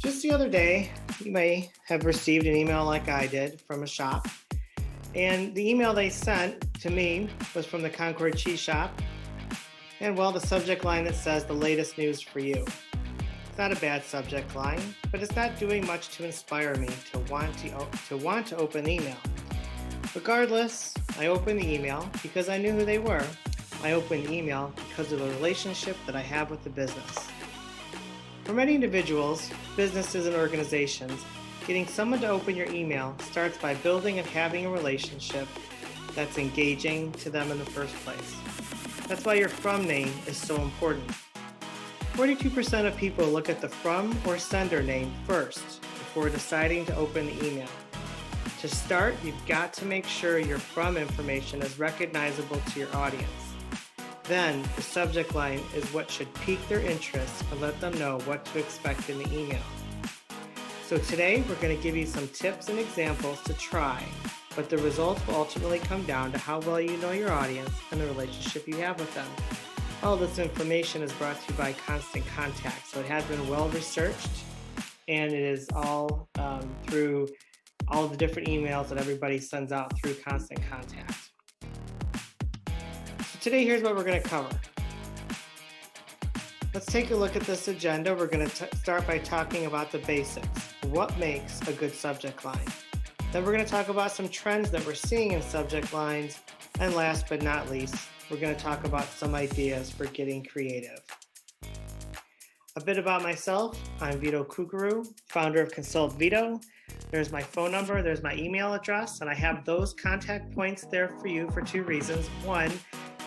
Just the other day, you may have received an email like I did from a shop. And the email they sent to me was from the Concord Cheese Shop. And well, the subject line that says the latest news for you. It's not a bad subject line, but it's not doing much to inspire me to want to open the email. Regardless, I opened the email because I knew who they were. I opened the email because of the relationship that I have with the business. For many individuals, businesses, and organizations, getting someone to open your email starts by building and having a relationship that's engaging to them in the first place. That's why your from name is so important. 42% of people look at the from or sender name first before deciding to open the email. To start, you've got to make sure your from information is recognizable to your audience. Then, the subject line is what should pique their interest and let them know what to expect in the email. So today, we're going to give you some tips and examples to try, but the results will ultimately come down to how well you know your audience and the relationship you have with them. All this information is brought to you by Constant Contact, so it has been well researched, and it is all through all the different emails that everybody sends out through Constant Contact. So today, here's what we're going to cover. Let's take a look at this agenda. We're going to start by talking about the basics. What makes a good subject line? Then we're going to talk about some trends that we're seeing in subject lines. And last but not least, we're going to talk about some ideas for getting creative. A bit about myself. I'm Vito Curcuru, founder of Consult Vito. There's my phone number, there's my email address, and I have those contact points there for you for two reasons. One,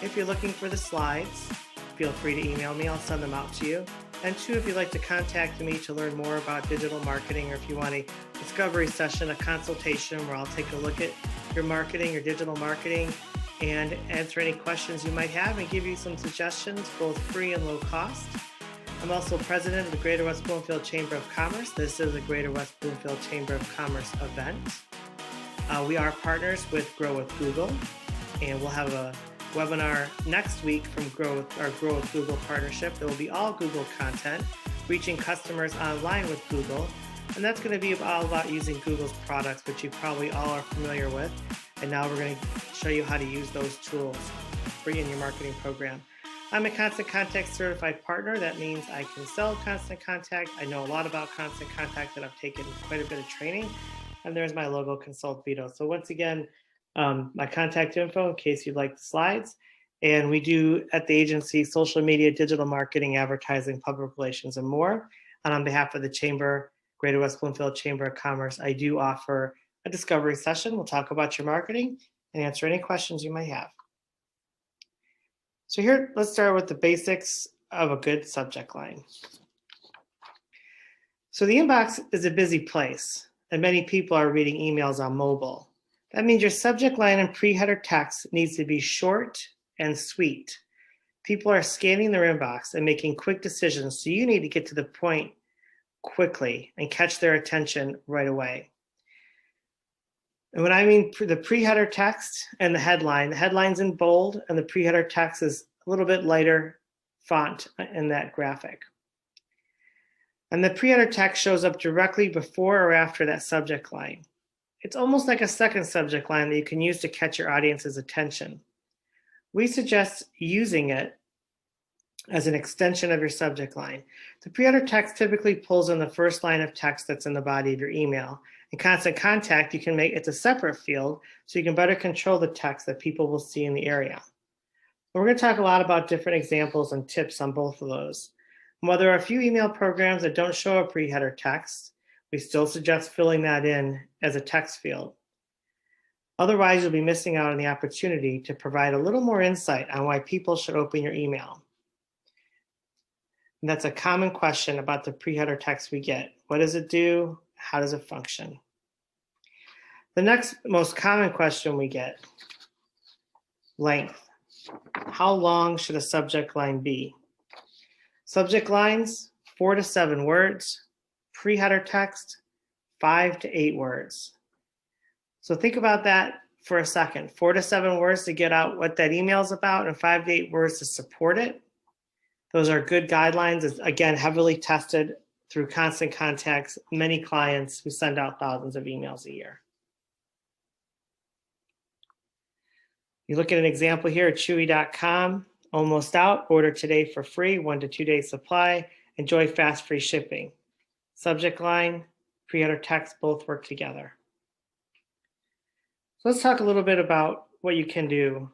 if you're looking for the slides, feel free to email me, I'll send them out to you. And two, if you'd like to contact me to learn more about digital marketing, or if you want a discovery session, a consultation where I'll take a look at your marketing, your digital marketing, and answer any questions you might have and give you some suggestions, both free and low cost. I'm also president of the Greater West Bloomfield Chamber of Commerce. This is a Greater West Bloomfield Chamber of Commerce event. We are partners with Grow with Google, and we'll have a webinar next week from our Grow with Google partnership. There will be all Google content, reaching customers online with Google, and that's going to be all about using Google's products, which you probably all are familiar with. And now we're going to show you how to use those tools in your marketing program. I'm a Constant Contact certified partner. That means I can sell Constant Contact. I know a lot about Constant Contact, and I've taken quite a bit of training. And there's my logo, Consult Vito. So once again, my contact info in case you'd like the slides. And we do at the agency social media, digital marketing, advertising, public relations, and more. And on behalf of the Chamber, Greater West Bloomfield Chamber of Commerce, I do offer a discovery session. We'll talk about your marketing and answer any questions you might have. So here, let's start with the basics of a good subject line. So the inbox is a busy place, and many people are reading emails on mobile. That means your subject line and pre-header text needs to be short and sweet. People are scanning their inbox and making quick decisions, so you need to get to the point quickly and catch their attention right away. And when I mean the pre-header text and the headline's in bold, and the pre-header text is a little bit lighter font in that graphic. And the pre-header text shows up directly before or after that subject line. It's almost like a second subject line that you can use to catch your audience's attention. We suggest using it as an extension of your subject line. The pre-header text typically pulls in the first line of text that's in the body of your email. In Constant Contact, you can make it a separate field so you can better control the text that people will see in the area. We're going to talk a lot about different examples and tips on both of those. And while there are a few email programs that don't show a pre-header text, we still suggest filling that in as a text field. Otherwise, you'll be missing out on the opportunity to provide a little more insight on why people should open your email. And that's a common question about the pre-header text we get. What does it do? How does it function? The next most common question we get, length. How long should a subject line be? Subject lines, 4 to 7 words. Pre-header text, 5 to 8 words. So think about that for a second. 4 to 7 words to get out what that email is about, and 5 to 8 words to support it. Those are good guidelines. It's, again, heavily tested through constant contacts, many clients who send out thousands of emails a year. You look at an example here at Chewy.com, almost out, order today for free, 1 to 2 days supply, enjoy fast free shipping. Subject line, pre-header text, both work together. So let's talk a little bit about what you can do.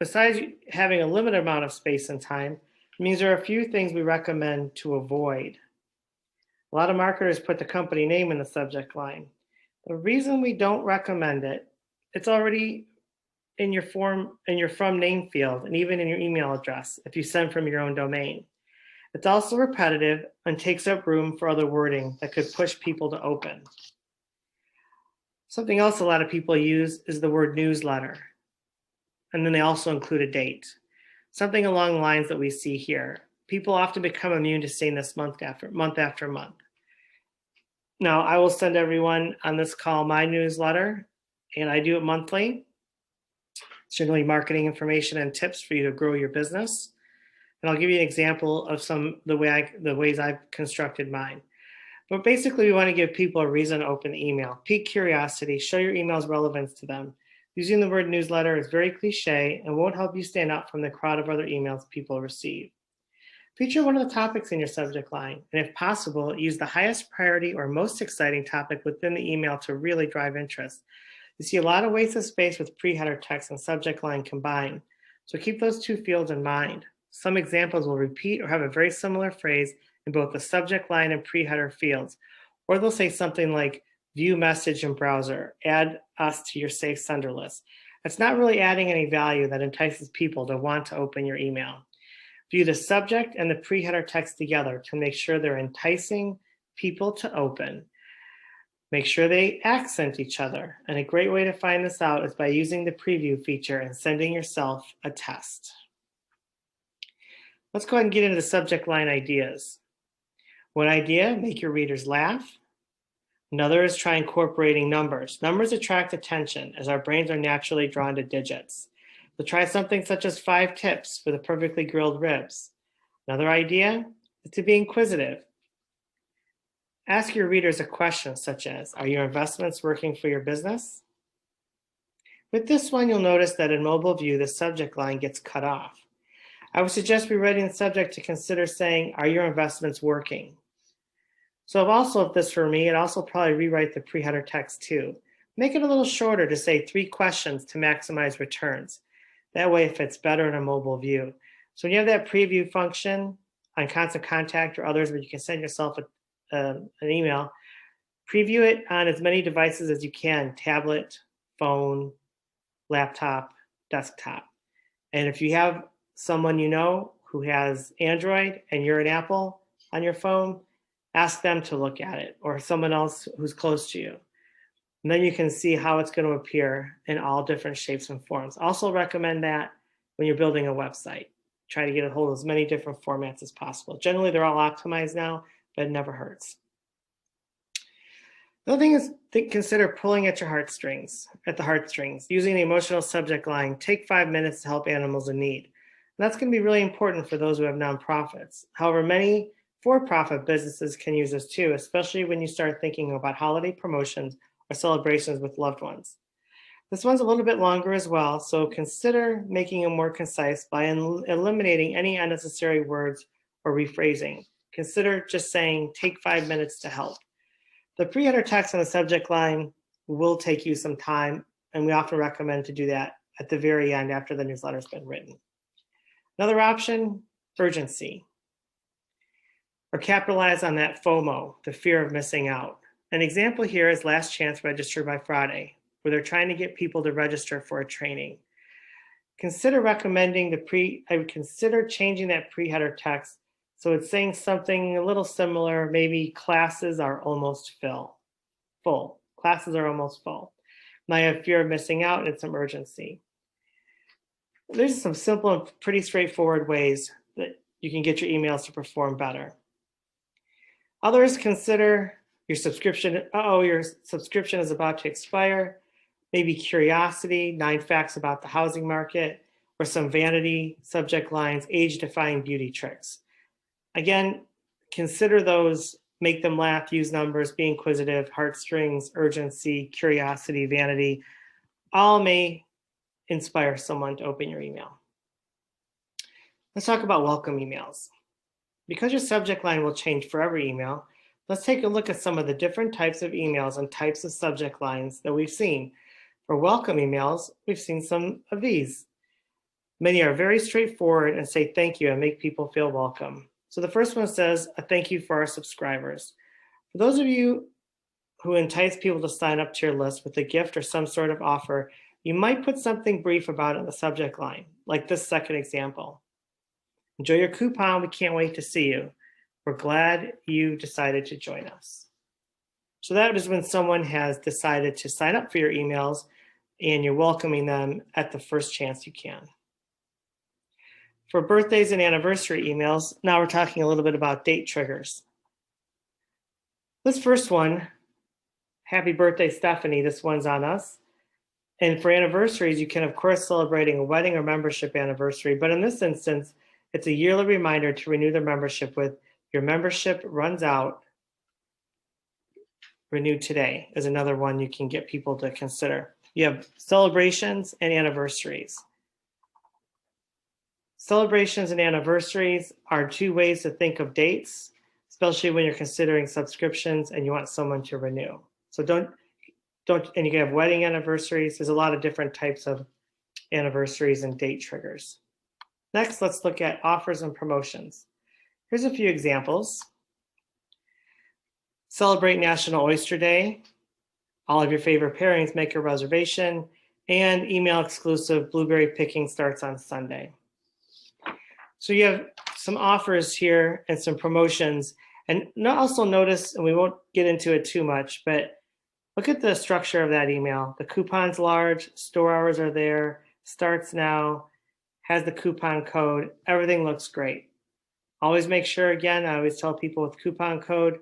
Besides having a limited amount of space and time, it means there are a few things we recommend to avoid. A lot of marketers put the company name in the subject line. The reason we don't recommend it, it's already in your from name field and even in your email address if you send from your own domain. It's also repetitive and takes up room for other wording that could push people to open. Something else a lot of people use is the word newsletter. And then they also include a date. Something along the lines that we see here. People often become immune to seeing this month after month. Now, I will send everyone on this call my newsletter, and I do it monthly. It's generally marketing information and tips for you to grow your business. And I'll give you an example of the ways I've constructed mine. But basically, we want to give people a reason to open the email. Pique curiosity, show your email's relevance to them. Using the word newsletter is very cliche and won't help you stand out from the crowd of other emails people receive. Feature one of the topics in your subject line, and if possible, use the highest priority or most exciting topic within the email to really drive interest. You see a lot of wasted space with pre-header text and subject line combined, so keep those two fields in mind. Some examples will repeat or have a very similar phrase in both the subject line and pre-header fields, or they'll say something like, view message in browser, add us to your safe sender list. That's not really adding any value that entices people to want to open your email. View the subject and the pre-header text together to make sure they're enticing people to open. Make sure they accent each other. And a great way to find this out is by using the preview feature and sending yourself a test. Let's go ahead and get into the subject line ideas. One idea, make your readers laugh. Another is try incorporating numbers. Numbers attract attention as our brains are naturally drawn to digits. So try something such as 5 tips for the perfectly grilled ribs. Another idea is to be inquisitive. Ask your readers a question such as, are your investments working for your business? With this one, you'll notice that in mobile view, the subject line gets cut off. I would suggest rewriting the subject to consider saying, are your investments working? So if this were me, I'd also probably rewrite the pre-header text too. Make it a little shorter to say 3 questions to maximize returns. That way it fits better in a mobile view. So when you have that preview function on Constant Contact or others where you can send yourself an email, preview it on as many devices as you can, tablet, phone, laptop, desktop. And if you have someone you know who has Android and you're an Apple on your phone, ask them to look at it, or someone else who's close to you. And then you can see how it's going to appear in all different shapes and forms. Also recommend that when you're building a website. Try to get a hold of as many different formats as possible. Generally, they're all optimized now, but it never hurts. The other thing is consider pulling at the heartstrings. Using the emotional subject line, take 5 minutes to help animals in need. And that's going to be really important for those who have nonprofits. However, many for-profit businesses can use this too, especially when you start thinking about holiday promotions or celebrations with loved ones. This one's a little bit longer as well, so consider making it more concise by eliminating any unnecessary words or rephrasing. Consider just saying, take 5 minutes to help. The pre-header text on the subject line will take you some time, and we often recommend to do that at the very end after the newsletter's been written. Another option, urgency. Or capitalize on that FOMO, the fear of missing out. An example here is Last Chance Register by Friday, where they're trying to get people to register for a training. Consider changing that pre-header text so it's saying something a little similar, maybe classes are almost full. Classes are almost full. Now you have fear of missing out and some urgency. There's some simple and pretty straightforward ways that you can get your emails to perform better. Others, consider your subscription. Your subscription is about to expire. Maybe curiosity, 9 facts about the housing market, or some vanity subject lines, age-defying beauty tricks. Again, consider those make them laugh, use numbers, be inquisitive, heartstrings, urgency, curiosity, vanity, all may inspire someone to open your email. Let's talk about welcome emails. Because your subject line will change for every email, let's take a look at some of the different types of emails and types of subject lines that we've seen. For welcome emails, we've seen some of these. Many are very straightforward and say thank you and make people feel welcome. So the first one says a thank you for our subscribers. For those of you who entice people to sign up to your list with a gift or some sort of offer, you might put something brief about it in the subject line, like this second example. Enjoy your coupon. We can't wait to see you. We're glad you decided to join us. So that is when someone has decided to sign up for your emails and you're welcoming them at the first chance you can. For birthdays and anniversary emails, now we're talking a little bit about date triggers. This first one, happy birthday, Stephanie, this one's on us. And for anniversaries, you can, of course, celebrating a wedding or membership anniversary, but in this instance, it's a yearly reminder to renew their membership with your membership runs out, renew today is another one you can get people to consider. You have celebrations and anniversaries. Celebrations and anniversaries are two ways to think of dates, especially when you're considering subscriptions and you want someone to renew. So don't, and you can have wedding anniversaries. There's a lot of different types of anniversaries and date triggers. Next, let's look at offers and promotions. Here's a few examples. Celebrate National Oyster Day. All of your favorite pairings, make a reservation, and email exclusive blueberry picking starts on Sunday. So you have some offers here and some promotions. And also notice, and we won't get into it too much, but look at the structure of that email. The coupon's large, store hours are there, starts now, has the coupon code, everything looks great. Always make sure, again, I always tell people with coupon code,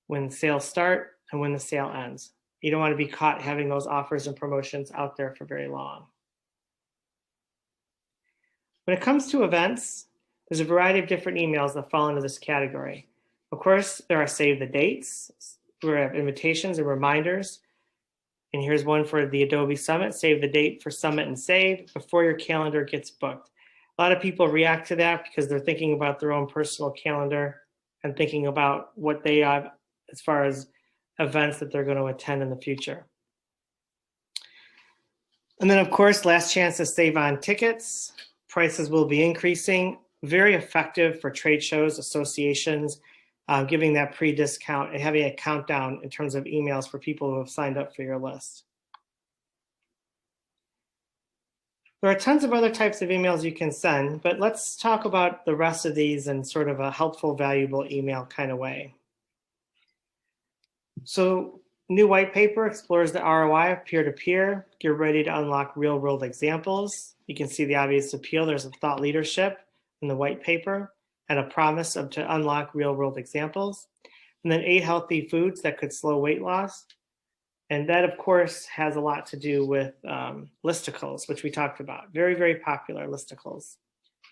when sales start and when the sale ends. You don't want to be caught having those offers and promotions out there for very long. When it comes to events, there's a variety of different emails that fall into this category. Of course, there are save the dates, we have invitations and reminders. And here's one for the Adobe Summit, save the date for Summit and save before your calendar gets booked. A lot of people react to that because they're thinking about their own personal calendar and thinking about what they have as far as events that they're going to attend in the future. And then, of course, last chance to save on tickets. Prices will be increasing. Very effective for trade shows, associations, giving that pre-discount and having a countdown in terms of emails for people who have signed up for your list. There are tons of other types of emails you can send, but let's talk about the rest of these in sort of a helpful, valuable email kind of way. So new white paper explores the ROI of peer-to-peer. Get ready to unlock real-world examples. You can see the obvious appeal. There's a thought leadership in the white paper and a promise to unlock real-world examples. And then 8 healthy foods that could slow weight loss. And that, of course, has a lot to do with listicles, which we talked about. Very, very popular listicles.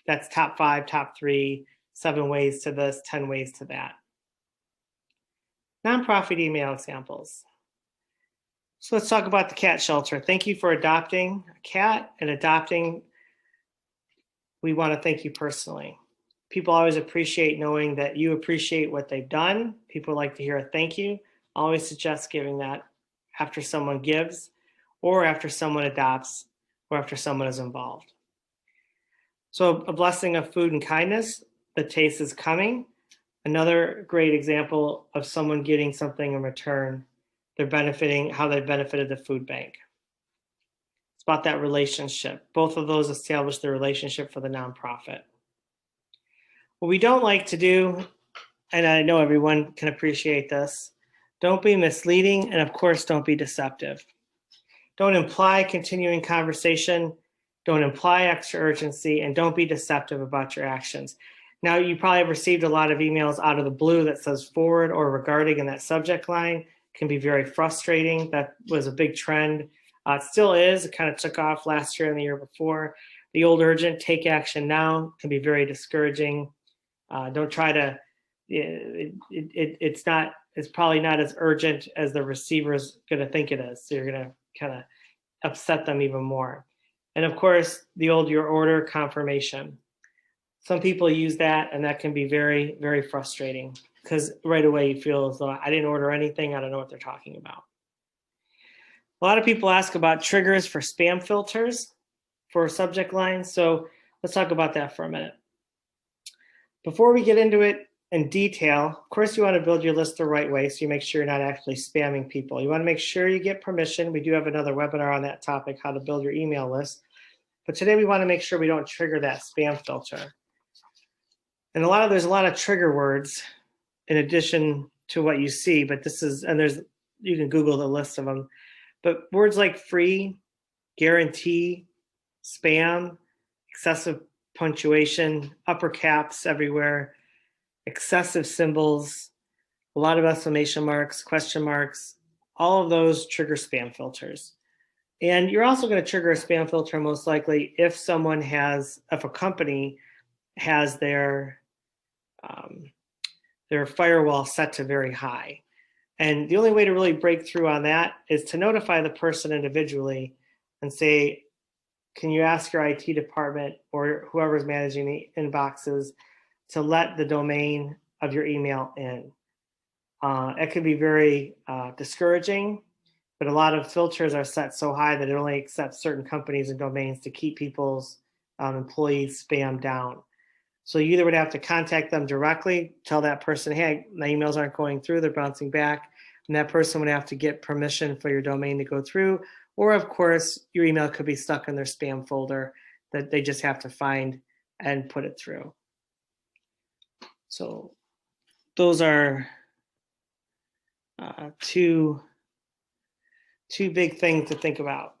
That's top 5, top 3, 7 ways to this, 10 ways to that. Nonprofit email examples. So let's talk about the cat shelter. Thank you for adopting a cat and adopting. We want to thank you personally. People always appreciate knowing that you appreciate what they've done. People like to hear a thank you. I always suggest giving that after someone gives or after someone adopts or after someone is involved. So a blessing of food and kindness. The taste is coming. Another great example of someone getting something in return. They're benefiting, how they benefited the food bank. It's about that relationship. Both of those establish the relationship for the nonprofit. What we don't like to do, and I know everyone can appreciate this, don't be misleading, and of course, don't be deceptive. Don't imply continuing conversation, don't imply extra urgency, and don't be deceptive about your actions. Now, you probably have received a lot of emails out of the blue that says forward or regarding in that subject line. Can be very frustrating. That was a big trend. It still is. It kind of took off last year and the year before. The old urgent, take action now, can be very discouraging. Don't try to it's probably not as urgent as the receiver's going to think it is. So you're going to kind of upset them even more. And of course, the old your order confirmation. Some people use that, and that can be very, very frustrating because right away you feel as though I didn't order anything. I don't know what they're talking about. A lot of people ask about triggers for spam filters for subject lines. So let's talk about that for a minute. Before we get into it in detail, of course, you want to build your list the right way so you make sure you're not actually spamming people. You want to make sure you get permission. We do have another webinar on that topic, how to build your email list. But today we want to make sure we don't trigger that spam filter. And there's a lot of trigger words in addition to what you see, but you can Google the list of them. But words like free, guarantee, spam, excessive punctuation, upper caps everywhere, excessive symbols, a lot of exclamation marks, question marks, all of those trigger spam filters. And you're also going to trigger a spam filter most likely if a company has their firewall set to very high. And the only way to really break through on that is to notify the person individually and say, can you ask your IT department or whoever's managing the inboxes to let the domain of your email in? It can be very discouraging, but a lot of filters are set so high that it only accepts certain companies and domains to keep people's employees spam down. So you either would have to contact them directly, tell that person, hey, my emails aren't going through, they're bouncing back, and that person would have to get permission for your domain to go through. Or of course, your email could be stuck in their spam folder that they just have to find and put it through. So those are two big things to think about.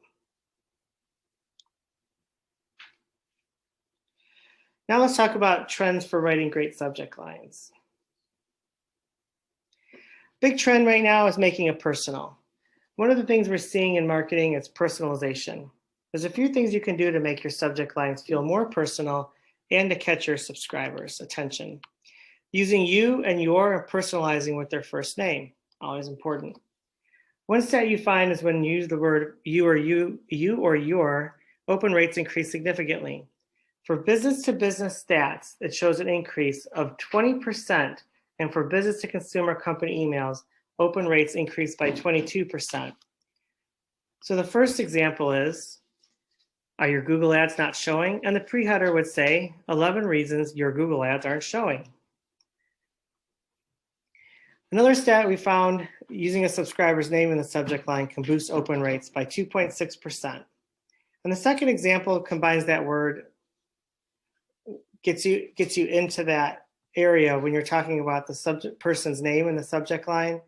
Now let's talk about trends for writing great subject lines. Big trend right now is making it personal. One of the things we're seeing in marketing is personalization. There's a few things you can do to make your subject lines feel more personal and to catch your subscribers' attention. Using you and your and personalizing with their first name, always important. One stat you find is when you use the word you or your, open rates increase significantly. For business-to-business stats, it shows an increase of 20%, and for business-to-consumer company emails, open rates increased by 22%. So the first example is, are your Google ads not showing? And the pre-header would say, 11 reasons your Google ads aren't showing. Another stat we found, using a subscriber's name in the subject line can boost open rates by 2.6%. And the second example combines that word, gets you into that area when you're talking about the person's name in the subject line.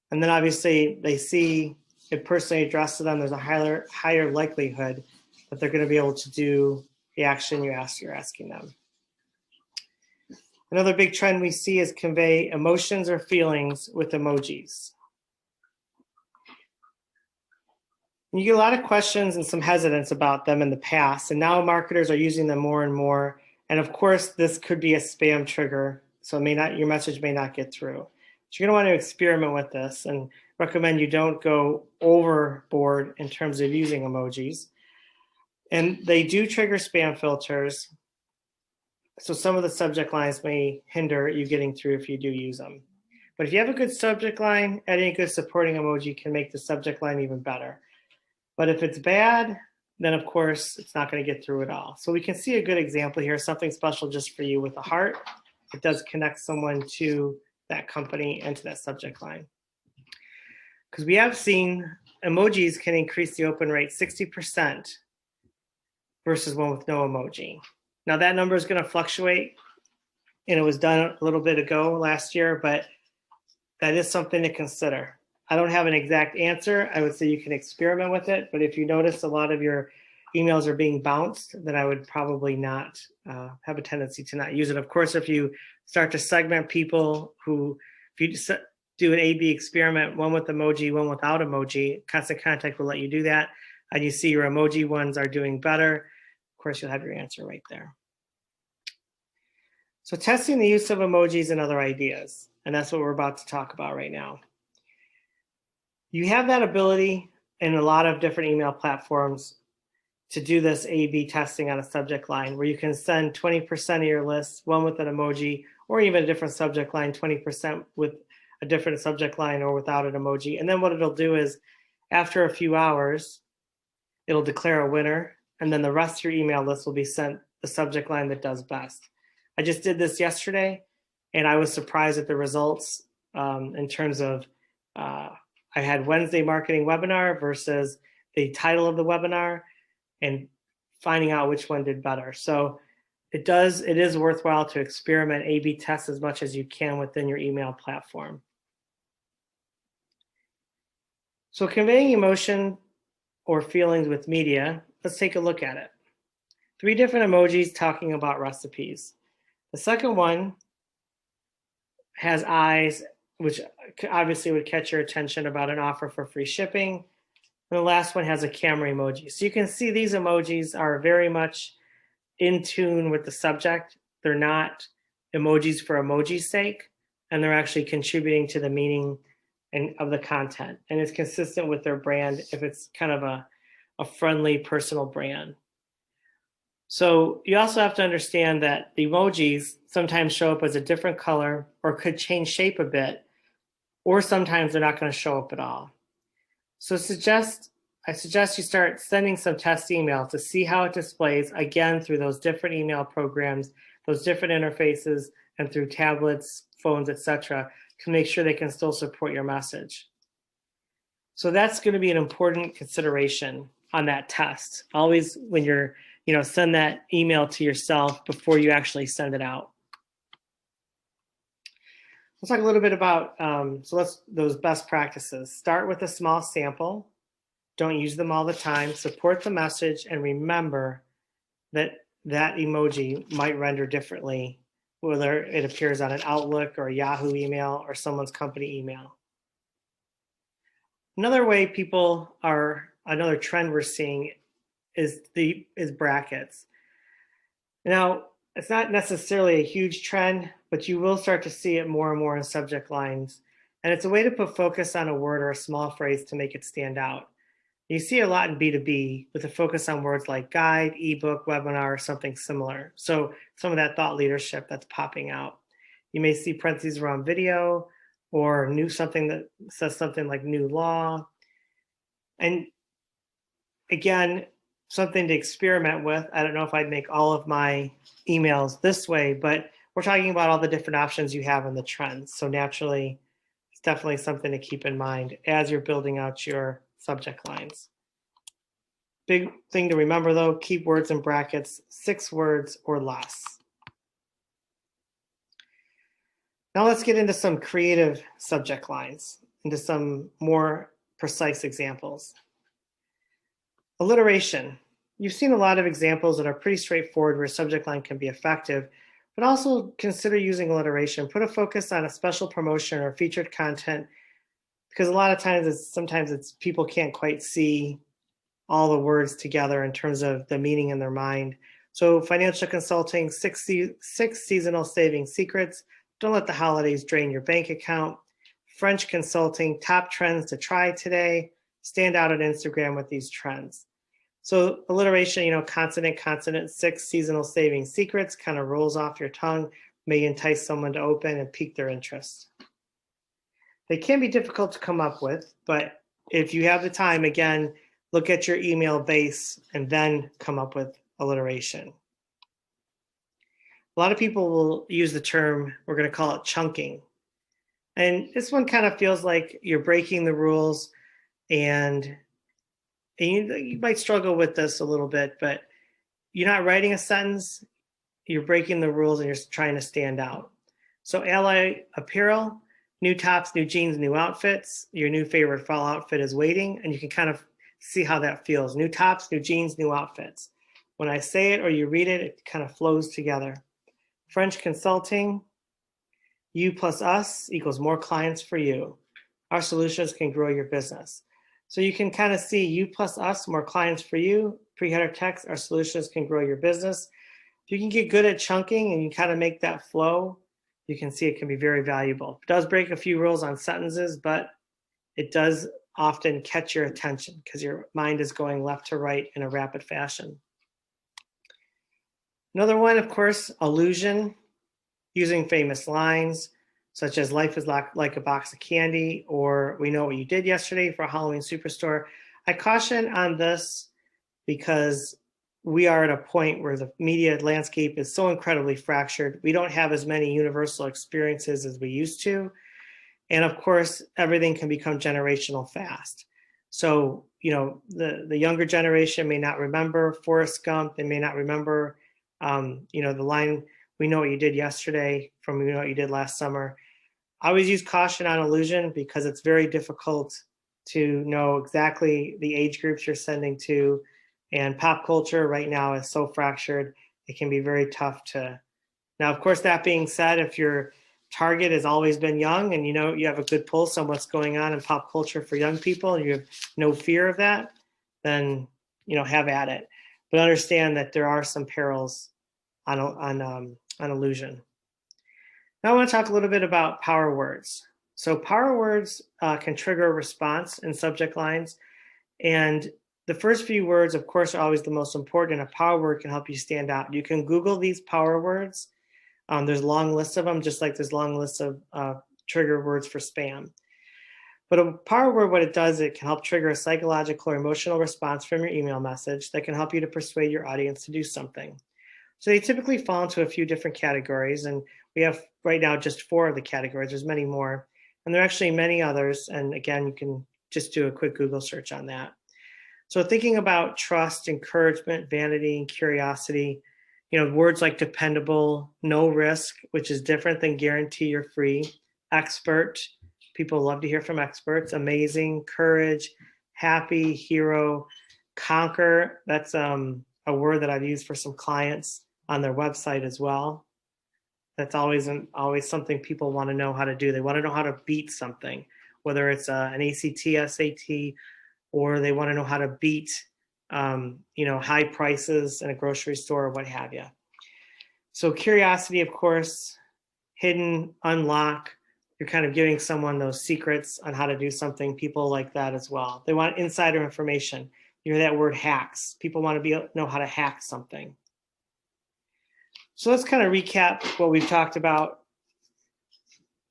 And then obviously they see it personally addressed to them, there's a higher likelihood that they're going to be able to do the action you're asking them. Another big trend we see is convey emotions or feelings with emojis. You get a lot of questions and some hesitance about them in the past, and now marketers are using them more and more. And of course, this could be a spam trigger, so your message may not get through. So you're going to want to experiment with this and recommend you don't go overboard in terms of using emojis. And they do trigger spam filters. So some of the subject lines may hinder you getting through if you do use them. But if you have a good subject line, adding a good supporting emoji can make the subject line even better. But if it's bad, then of course it's not going to get through at all. So we can see a good example here, something special just for you with a heart. It does connect someone to that company and to that subject line. Because we have seen emojis can increase the open rate 60% versus one with no emoji. Now that number is going to fluctuate, and it was done a little bit ago last year, but that is something to consider. I don't have an exact answer. I would say you can experiment with it, but if you notice a lot of your emails are being bounced, then I would probably not have a tendency to not use it. Of course, if you start to segment people if you just do an A/B experiment, one with emoji, one without emoji, Constant Contact will let you do that, and you see your emoji ones are doing better, of course, you'll have your answer right there. So testing the use of emojis and other ideas, and that's what we're about to talk about right now. You have that ability in a lot of different email platforms to do this A/B testing on a subject line where you can send 20% of your list, one with an emoji, or even a different subject line, 20% with a different subject line or without an emoji. And then what it'll do is after a few hours, it'll declare a winner, and then the rest of your email list will be sent the subject line that does best. I just did this yesterday, and I was surprised at the results in terms of I had Wednesday marketing webinar versus the title of the webinar and finding out which one did better. So it is worthwhile to experiment A/B test as much as you can within your email platform. So conveying emotion or feelings with media, let's take a look at it. 3 different emojis talking about recipes. The second one has eyes, which obviously would catch your attention about an offer for free shipping. And the last one has a camera emoji. So you can see these emojis are very much in tune with the subject. They're not emojis for emoji's sake, and they're actually contributing to the meaning of the content. And it's consistent with their brand if it's kind of a friendly, personal brand. So you also have to understand that the emojis sometimes show up as a different color or could change shape a bit, or sometimes they're not going to show up at all. So I suggest you start sending some test emails to see how it displays, again, through those different email programs, those different interfaces, and through tablets, phones, etc., to make sure they can still support your message. So that's going to be an important consideration on that test. Always when you're, send that email to yourself before you actually send it out. Let's talk a little bit about those best practices. Start with a small sample. Don't use them all the time. Support the message, and remember that emoji might render differently, whether it appears on an Outlook or a Yahoo email or someone's company email. Another trend we're seeing is brackets. Now, it's not necessarily a huge trend, but you will start to see it more and more in subject lines. And it's a way to put focus on a word or a small phrase to make it stand out. You see a lot in B2B with a focus on words like guide, ebook, webinar, or something similar. So some of that thought leadership that's popping out. You may see parentheses around video or something that says something like new law. And again, something to experiment with. I don't know if I'd make all of my emails this way, but we're talking about all the different options you have in the trends. So naturally, it's definitely something to keep in mind as you're building out your subject lines. Big thing to remember though, keep words in brackets, 6 words or less. Now let's get into some creative subject lines, into some more precise examples. Alliteration. You've seen a lot of examples that are pretty straightforward where a subject line can be effective, but also consider using alliteration. Put a focus on a special promotion or featured content, because a lot of times sometimes people can't quite see all the words together in terms of the meaning in their mind. So financial consulting, 6 seasonal saving secrets. Don't let the holidays drain your bank account. French consulting, top trends to try today. Stand out on Instagram with these trends. So alliteration, consonant, 6 seasonal saving secrets kind of rolls off your tongue, may entice someone to open and pique their interest. They can be difficult to come up with, but if you have the time, again, look at your email base and then come up with alliteration. A lot of people will use the term, we're going to call it chunking. And this one kind of feels like you're breaking the rules, and you might struggle with this a little bit, but you're not writing a sentence, you're breaking the rules, and you're trying to stand out. So Ally Apparel, new tops, new jeans, new outfits. Your new favorite fall outfit is waiting, and you can kind of see how that feels. New tops, new jeans, new outfits. When I say it or you read it, it kind of flows together. French consulting, you plus us equals more clients for you. Our solutions can grow your business. So you can kind of see you plus us, more clients for you. Pre-header text, our solutions can grow your business. If you can get good at chunking and you kind of make that flow, you can see it can be very valuable. It does break a few rules on sentences, but it does often catch your attention because your mind is going left to right in a rapid fashion. Another one, of course, allusion, using famous lines such as life is like a box of candy, or we know what you did yesterday for Halloween Superstore. I caution on this because we are at a point where the media landscape is so incredibly fractured. We don't have as many universal experiences as we used to. And of course, everything can become generational fast. So, the younger generation may not remember Forrest Gump. They may not remember, the line, we know what you did yesterday from we know what you did last summer. I always use caution on allusion because it's very difficult to know exactly the age groups you're sending to. And pop culture right now is so fractured, it can be very tough to. Now, of course, that being said, if your target has always been young and you have a good pulse on what's going on in pop culture for young people and you have no fear of that, then have at it. But understand that there are some perils on illusion. Now I want to talk a little bit about power words. So power words can trigger a response in subject lines. And the first few words, of course, are always the most important, and a power word can help you stand out. You can Google these power words. There's long lists of them, just like there's long lists of trigger words for spam. But a power word, what it does, it can help trigger a psychological or emotional response from your email message that can help you to persuade your audience to do something. So they typically fall into a few different categories, and we have right now just 4 of the categories. There's many more, and there are actually many others. And again, you can just do a quick Google search on that. So thinking about trust, encouragement, vanity, and curiosity, words like dependable, no risk, which is different than guarantee or free, expert, people love to hear from experts, amazing, courage, happy, hero, conquer. That's a word that I've used for some clients on their website as well. That's always something people want to know how to do. They want to know how to beat something, whether it's an ACT, SAT, or they want to know how to beat, high prices in a grocery store or what have you. So curiosity, of course, hidden, unlock. You're kind of giving someone those secrets on how to do something. People like that as well. They want insider information. You hear that word hacks. People want to know how to hack something. So let's kind of recap what we've talked about.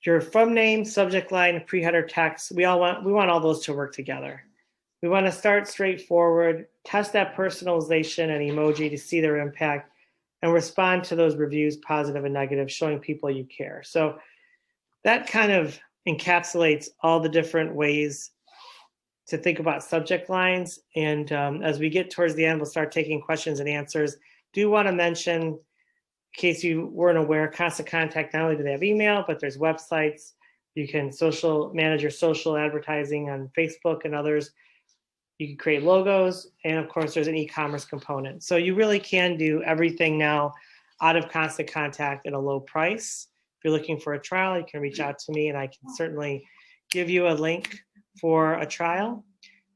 Your from name, subject line, pre-header text. We want all those to work together. We want to start straightforward, test that personalization and emoji to see their impact, and respond to those reviews, positive and negative, showing people you care. So that kind of encapsulates all the different ways to think about subject lines. And as we get towards the end, we'll start taking questions and answers. Do want to mention, in case you weren't aware, Constant Contact, not only do they have email, but there's websites. You can manage your social advertising on Facebook and others. You can create logos, and of course, there's an e-commerce component. So you really can do everything now out of Constant Contact at a low price. If you're looking for a trial, you can reach out to me, and I can certainly give you a link for a trial.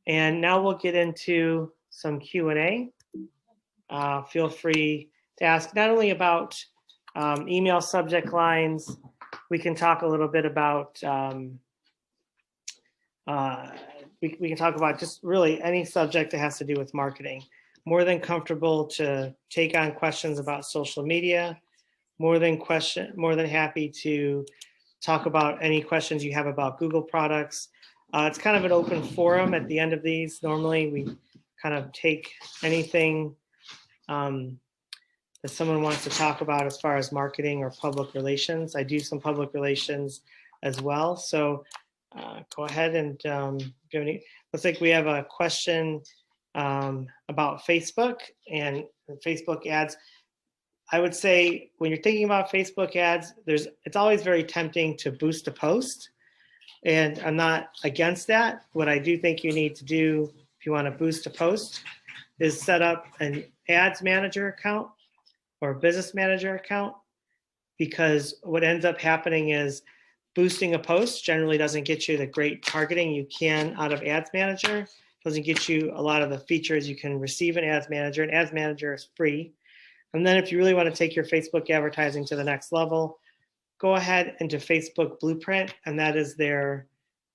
And now we'll get into some Q&A. Feel free to ask not only about email subject lines. We can talk a little bit about we can talk about just really any subject that has to do with marketing. More than comfortable to take on questions about social media. More than happy to talk about any questions you have about Google products. It's kind of an open forum at the end of these. Normally, we kind of take anything that someone wants to talk about as far as marketing or public relations. I do some public relations as well. So go ahead and looks like we have a question about Facebook and Facebook ads. I would say when you're thinking about Facebook ads, it's always very tempting to boost a post. And I'm not against that. What I do think you need to do if you want to boost a post is set up an ads manager account or a business manager account, because what ends up happening is boosting a post generally doesn't get you the great targeting you can out of ads manager. It doesn't get you a lot of the features you can receive in ads manager, and ads manager is free. And then if you really want to take your Facebook advertising to the next level, go ahead into Facebook Blueprint, and that is their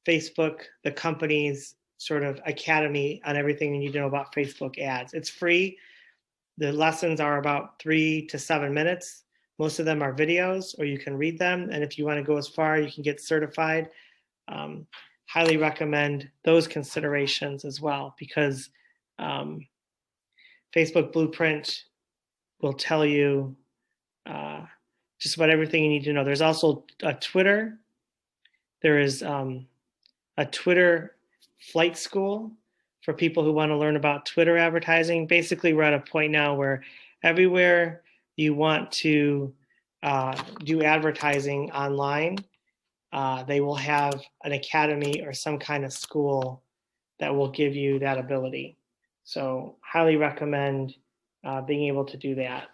Facebook, the company's sort of academy on everything you need to know about Facebook ads. It's free. The lessons are about 3 to 7 minutes. Most of them are videos, or you can read them. And if you want to go as far, you can get certified. Highly recommend those considerations as well, because Facebook Blueprint will tell you just about everything you need to know. There's also a Twitter. There is a Twitter flight school for people who want to learn about Twitter advertising. Basically, we're at a point now where everywhere you want to do advertising online, they will have an academy or some kind of school that will give you that ability. So highly recommend being able to do that.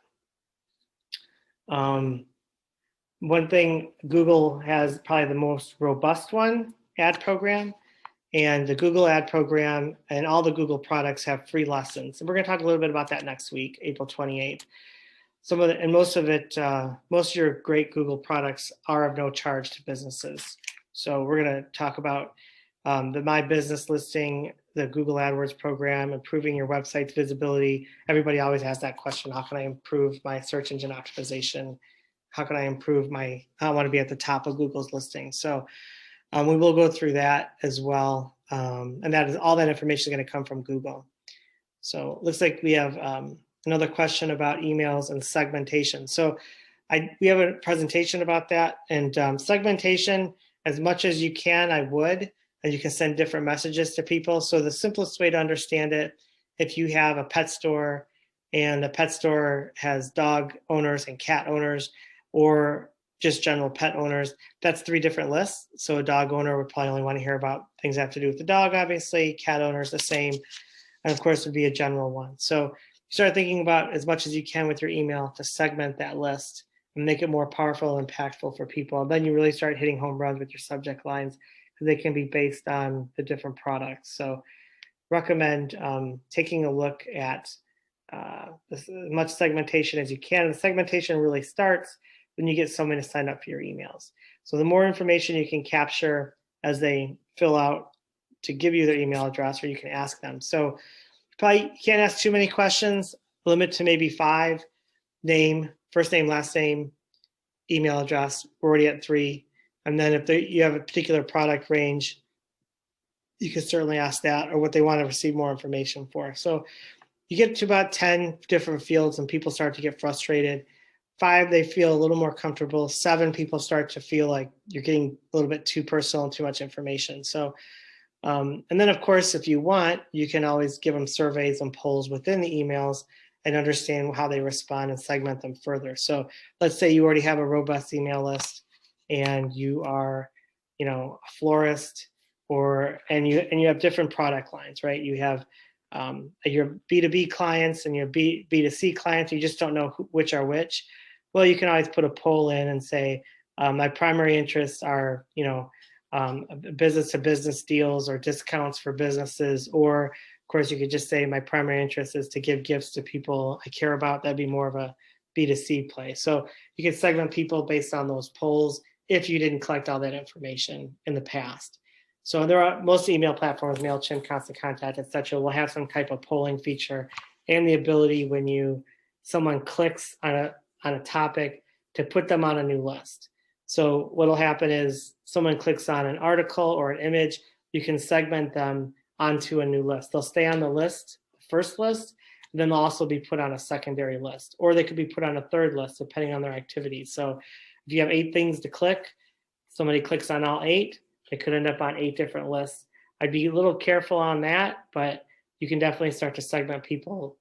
One thing, Google has probably the most robust ad program, and the Google ad program and all the Google products have free lessons. And we're going to talk a little bit about that next week, April 28th. Most of your great Google products are of no charge to businesses. So we're going to talk about the My Business listing, the Google AdWords program, improving your website's visibility. Everybody always asks that question: how can I improve my search engine optimization? How can I improve I want to be at the top of Google's listing. So we will go through that as well. And that is all that information is going to come from Google. So it looks like we have another question about emails and segmentation. So we have a presentation about that, and segmentation, as much as you can, I would, and you can send different messages to people. So the simplest way to understand it, if you have a pet store and the pet store has dog owners and cat owners, or just general pet owners, that's 3 different lists. So a dog owner would probably only want to hear about things that have to do with the dog, obviously. Cat owners, the same. And of course, would be a general one. So you start thinking about, as much as you can with your email, to segment that list and make it more powerful and impactful for people. And then you really start hitting home runs with your subject lines, because they can be based on the different products. So recommend taking a look at as much segmentation as you can. The segmentation really starts when you get someone to sign up for your emails. So the more information you can capture as they fill out to give you their email address, or you can ask them. So you probably can't ask too many questions, limit to maybe 5: name, first name, last name, email address. We're already at 3. And then if you have a particular product range, you can certainly ask that, or what they want to receive more information for. So you get to about 10 different fields and people start to get frustrated. 5, they feel a little more comfortable. 7, people start to feel like you're getting a little bit too personal and too much information. So, and then of course, if you want, you can always give them surveys and polls within the emails and understand how they respond and segment them further. So let's say you already have a robust email list and you are, a florist, and you have different product lines, right? You have your B2B clients and your B2C clients. You just don't know which are which. Well, you can always put a poll in and say, my primary interests are, business-to-business deals or discounts for businesses. Or, of course, you could just say, my primary interest is to give gifts to people I care about. That'd be more of a B2C play. So you can segment people based on those polls if you didn't collect all that information in the past. So there are most email platforms, MailChimp, Constant Contact, et cetera, will have some type of polling feature and the ability, when someone clicks on a topic, to put them on a new list. So what'll happen is someone clicks on an article or an image, you can segment them onto a new list. They'll stay on the list, the first list, and then they'll also be put on a secondary list, or they could be put on a third list depending on their activities. So if you have 8 things to click, somebody clicks on all 8, they could end up on 8 different lists. I'd be a little careful on that, but you can definitely start to segment people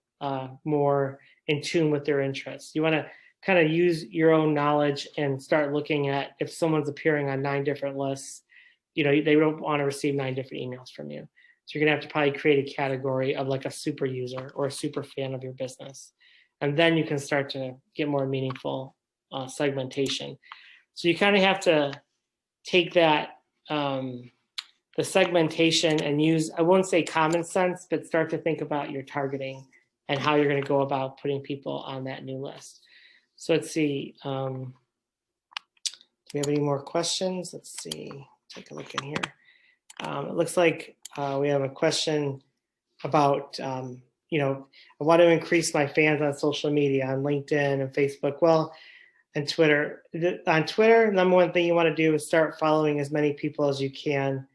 more in tune with their interests. You want to kind of use your own knowledge and start looking at, if someone's appearing on 9 different lists, they don't want to receive 9 different emails from you. So you're going to have to probably create a category of like a super user or a super fan of your business. And then you can start to get more meaningful segmentation. So you kind of have to take that, the segmentation, and use, I won't say common sense, but start to think about your targeting and how you're going to go about putting people on that new list. So let's see. Do we have any more questions? Let's see. Take a look in here. It looks like we have a question about, you know, I want to increase my fans on social media, on LinkedIn and Facebook. Well, and Twitter. On Twitter, number one thing you want to do is start following as many people as you can.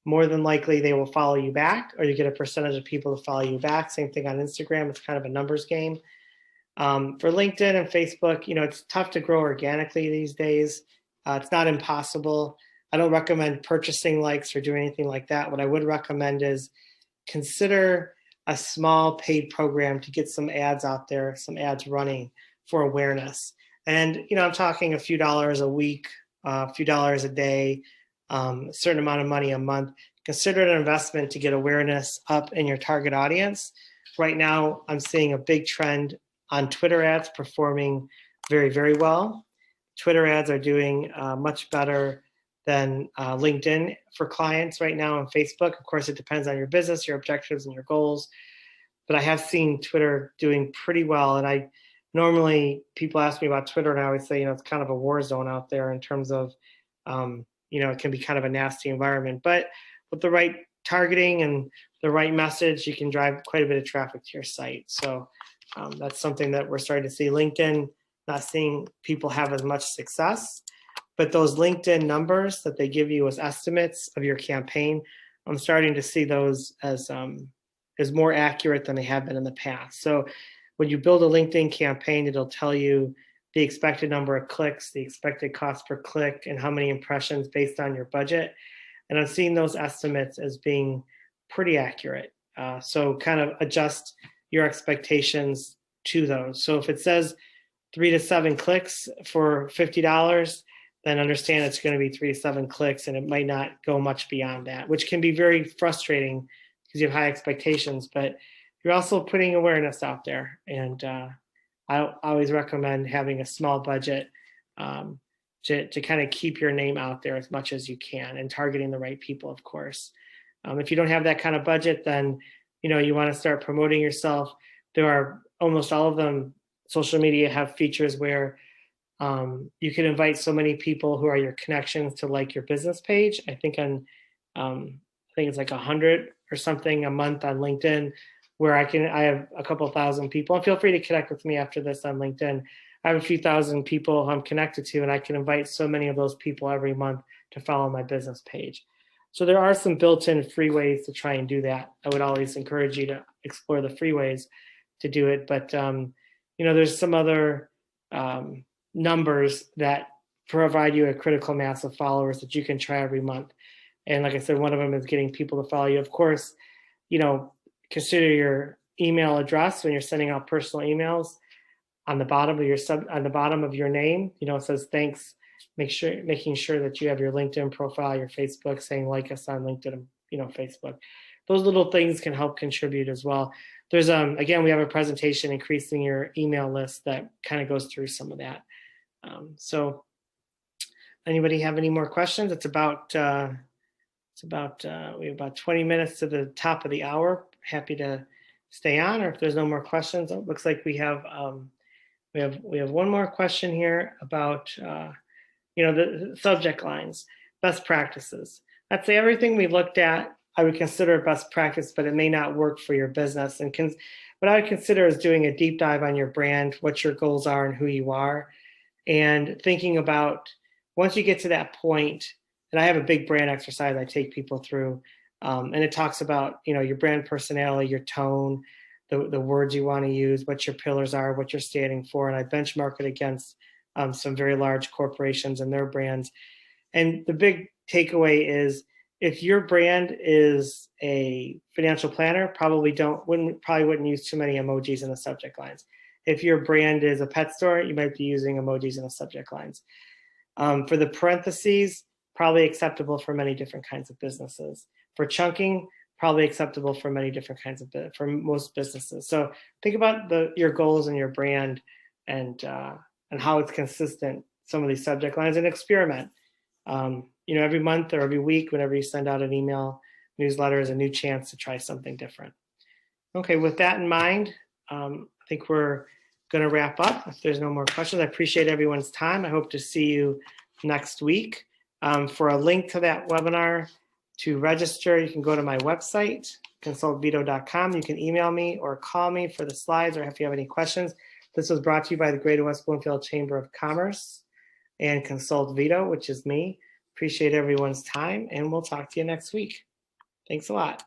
More than likely, they will follow you back, or you get a percentage of people to follow you back. Same thing on Instagram. It's kind of a numbers game. For LinkedIn and Facebook, you know, it's tough to grow organically these days. It's not impossible. I don't recommend purchasing likes or doing anything like that. What I would recommend is consider a small paid program to get some ads out there, some ads running for awareness. And, you know, I'm talking a few dollars a week, a few dollars a day, a certain amount of money a month. Consider it an investment to get awareness up in your target audience. Right now, I'm seeing a big trend on Twitter ads performing very, very well. Twitter ads are doing much better than LinkedIn for clients right now on Facebook. Of course, it depends on your business, your objectives, and your goals. But I have seen Twitter doing pretty well. And I normally, people ask me about Twitter, and I always say, you know, it's kind of a war zone out there in terms of, you know, it can be kind of a nasty environment. But with the right targeting and the right message, you can drive quite a bit of traffic to your site. So that's something that we're starting to see. LinkedIn, not seeing people have as much success, but those LinkedIn numbers that they give you as estimates of your campaign, I'm starting to see those as more accurate than they have been in the past. So when you build a LinkedIn campaign, it'll tell you the expected number of clicks, the expected cost per click, and how many impressions based on your budget. And I'm seeing those estimates as being pretty accurate. So kind of adjust your expectations to those. So if it says 3 to 7 clicks for $50, then understand it's going to be 3 to 7 clicks, and it might not go much beyond that, which can be very frustrating because you have high expectations, but you're also putting awareness out there. And I always recommend having a small budget to kind of keep your name out there as much as you can, and targeting the right people, of course. If you don't have that kind of budget, then, you know, you want to start promoting yourself. There are almost all of them, social media have features where you can invite so many people who are your connections to like your business page. I think it's like 100 or something a month on LinkedIn, where I have a couple thousand people. And feel free to connect with me after this on LinkedIn. I have a few thousand people I'm connected to, and I can invite so many of those people every month to follow my business page. So there are some built-in free ways to try and do that. I would always encourage you to explore the free ways to do it. But, you know, there's some other numbers that provide you a critical mass of followers that you can try every month. And like I said, one of them is getting people to follow you. Of course, you know, consider your email address when you're sending out personal emails. On the bottom of your name, you know, it says thanks. Making sure that you have your LinkedIn profile, your Facebook, saying like us on LinkedIn, you know, Facebook. Those little things can help contribute as well. There's again, we have a presentation, increasing your email list, that kind of goes through some of that. So anybody have any more questions? We have about 20 minutes to the top of the hour. Happy to stay on, or if there's no more questions, it looks like we have one more question here about you know, the subject lines, best practices. I'd say everything we looked at, I would consider a best practice, but it may not work for your business. And what I would consider is doing a deep dive on your brand, what your goals are and who you are, and thinking about, once you get to that point, and I have a big brand exercise I take people through, and it talks about, you know, your brand personality, your tone, the words you want to use, what your pillars are, what you're standing for, and I benchmark it against some very large corporations and their brands. And the big takeaway is, if your brand is a financial planner, probably wouldn't use too many emojis in the subject lines. If your brand is a pet store, you might be using emojis in the subject lines. For the parentheses, probably acceptable for many different kinds of businesses. For chunking, probably acceptable for many different kinds for most businesses. So think about your goals and your brand, and how it's consistent, some of these subject lines, and experiment. You know, every month or every week, whenever you send out an email newsletter, is a new chance to try something different. Okay, with that in mind, I think we're going to wrap up. If there's no more questions, I appreciate everyone's time. I hope to see you next week. For a link to that webinar to register, you can go to my website, consultvito.com. You can email me or call me for the slides or if you have any questions. This was brought to you by the Greater West Bloomfield Chamber of Commerce and Consult Vito, which is me. Appreciate everyone's time, and we'll talk to you next week. Thanks a lot.